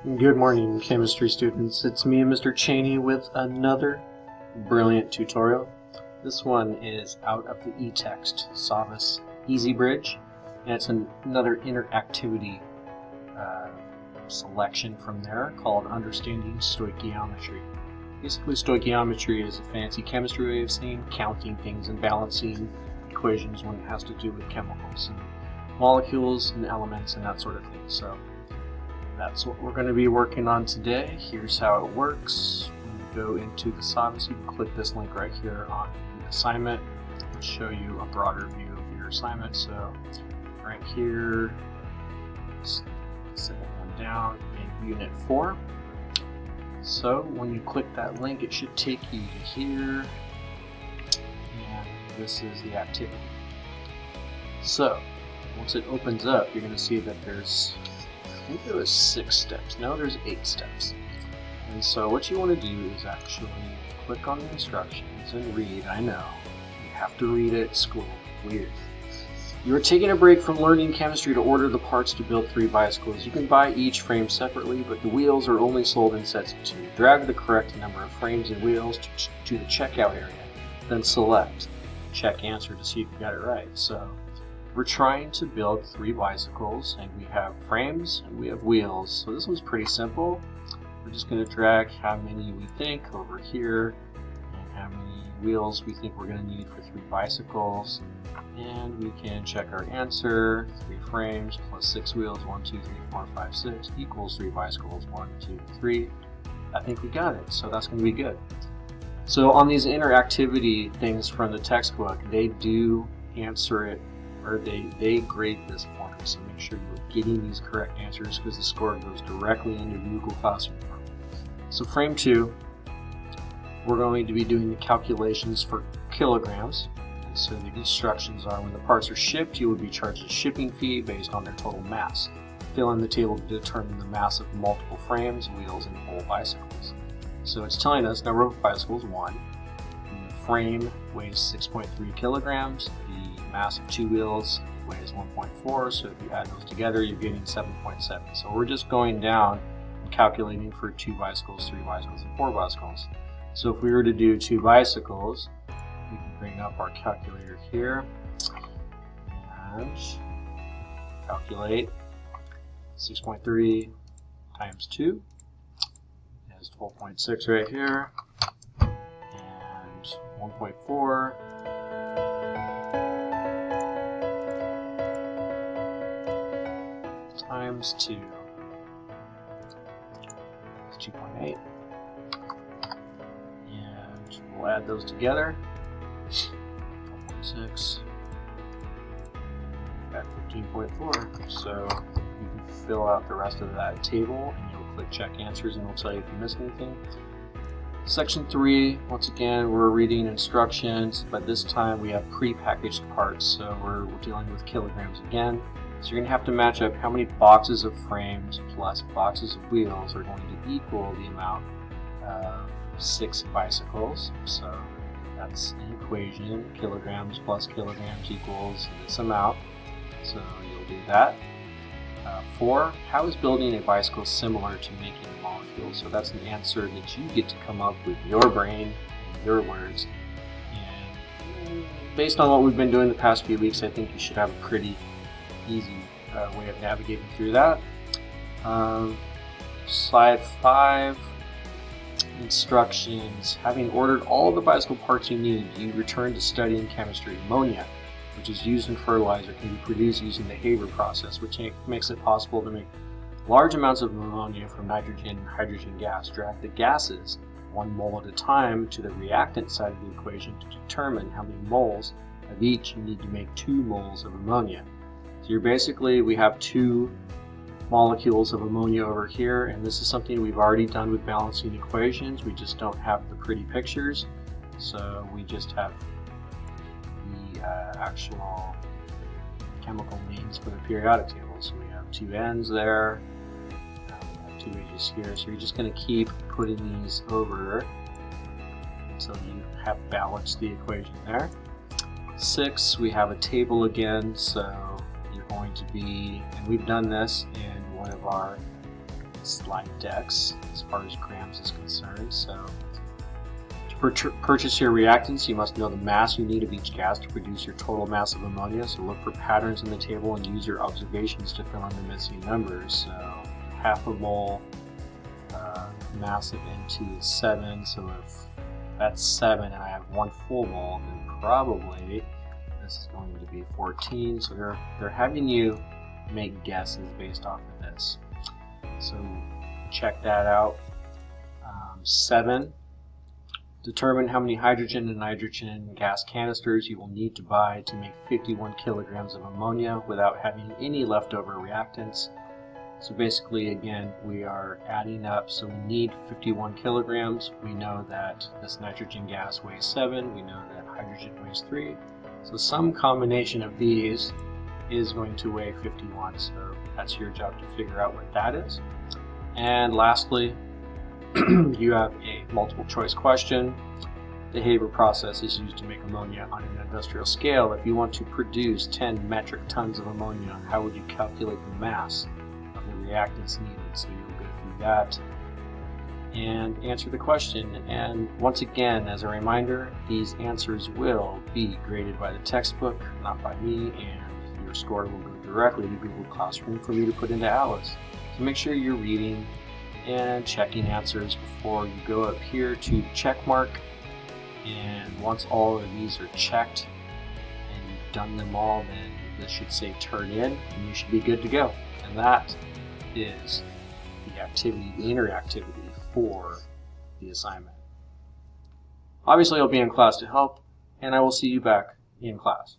Good morning, chemistry students. It's me, Mr. Cheney, with another brilliant tutorial. This one is out of the eText Savvas EasyBridge, and it's another interactivity selection from there called Understanding Stoichiometry. Basically, stoichiometry is a fancy chemistry way of saying counting things and balancing equations when it has to do with chemicals and molecules and elements and that sort of thing. So that's what we're going to be working on today. Here's how it works. When you go into the Savvas, you can click this link right here on the assignment. It'll show you a broader view of your assignment. So right here, set that one down in Unit 4. So when you click that link, it should take you to here, and this is the activity. So once it opens up, you're going to see that there's, I think there was 6 steps. Now there's 8 steps. And so what you want to do is actually click on the instructions and read. I know, you have to read it at school. Weird. You are taking a break from learning chemistry to order the parts to build 3 bicycles. You can buy each frame separately, but the wheels are only sold in sets of 2. Drag the correct number of frames and wheels to the checkout area. Then select check answer to see if you got it right. So we're trying to build 3 bicycles, and we have frames and we have wheels. So this one's pretty simple. We're just going to drag how many we think over here and how many wheels we think we're going to need for 3 bicycles. And we can check our answer. 3 frames plus 6 wheels, 1, 2, 3, 4, 5, 6 equals 3 bicycles, 1, 2, 3. I think we got it, so that's going to be good. So on these interactivity things from the textbook, they do answer it, or they grade this for you, so make sure you're getting these correct answers because the score goes directly into Google Classroom. So frame 2, we're going to be doing the calculations for kilograms. And so the instructions are when the parts are shipped, you will be charged a shipping fee based on their total mass. Fill in the table to determine the mass of multiple frames, wheels, and whole bicycles. So it's telling us number of bicycles 1. The frame weighs 6.3 kilograms. The mass of 2 wheels weighs 1.4, so if you add those together, you're getting 7.7. So we're just going down and calculating for 2 bicycles, 3 bicycles, and 4 bicycles. So if we were to do 2 bicycles, we can bring up our calculator here and calculate 6.3 times 2 is 12.6 right here, and 1.4 times 2 is 2.8, and we'll add those together. 12.6 at 15.4. So you can fill out the rest of that table, and you'll click check answers, and it'll tell you if you missed anything. Section 3, once again, we're reading instructions, but this time we have pre-packaged parts, so we're dealing with kilograms again. So you're going to have to match up how many boxes of frames plus boxes of wheels are going to equal the amount of 6 bicycles. So that's an equation, kilograms plus kilograms equals this amount. So you'll do that. 4, how is building a bicycle similar to making a molecule? So that's an answer that you get to come up with your brain and your words. And based on what we've been doing the past few weeks, I think you should have a pretty easy way of navigating through that. Slide 5, instructions. Having ordered all the bicycle parts you need, you return to studying chemistry. Ammonia, which is used in fertilizer, can be produced using the Haber process, which makes it possible to make large amounts of ammonia from nitrogen and hydrogen gas. Drag the gases 1 mole at a time to the reactant side of the equation to determine how many moles of each you need to make 2 moles of ammonia. So you're basically, we have 2 molecules of ammonia over here, and this is something we've already done with balancing equations. We just don't have the pretty pictures, so we just have the actual chemical names for the periodic table. So we have 2 N's there, we have 2 H's here, so you're just going to keep putting these over until you have balanced the equation there. 6, we have a table again, so you're going to be, and we've done this in one of our slide decks as far as grams is concerned. So to purchase your reactants, you must know the mass you need of each gas to produce your total mass of ammonia. So look for patterns in the table and use your observations to fill in the missing numbers. So half a mole, mass of N2 is 7. So if that's 7 and I have 1 full mole, then probably this is going to be 14. So they're having you make guesses based off of this. So check that out. 7. Determine how many hydrogen and nitrogen gas canisters you will need to buy to make 51 kilograms of ammonia without having any leftover reactants. So basically, again, we are adding up. So we need 51 kilograms. We know that this nitrogen gas weighs 7. We know that hydrogen weighs 3. So some combination of these is going to weigh 51. So that's your job to figure out what that is. And lastly, you have a multiple choice question. The Haber process is used to make ammonia on an industrial scale. If you want to produce 10 metric tons of ammonia, how would you calculate the mass of the reactants needed? So you'll go through that and answer the question. And once again, as a reminder, these answers will be graded by the textbook, not by me, and your score will go directly to Google Classroom for me to put into Alice. So make sure you're reading and checking answers before you go up here to check mark. And once all of these are checked and you've done them all, then this should say turn in and you should be good to go. And that is the activity, the interactivity for the assignment. Obviously I'll be in class to help, and I will see you back in class.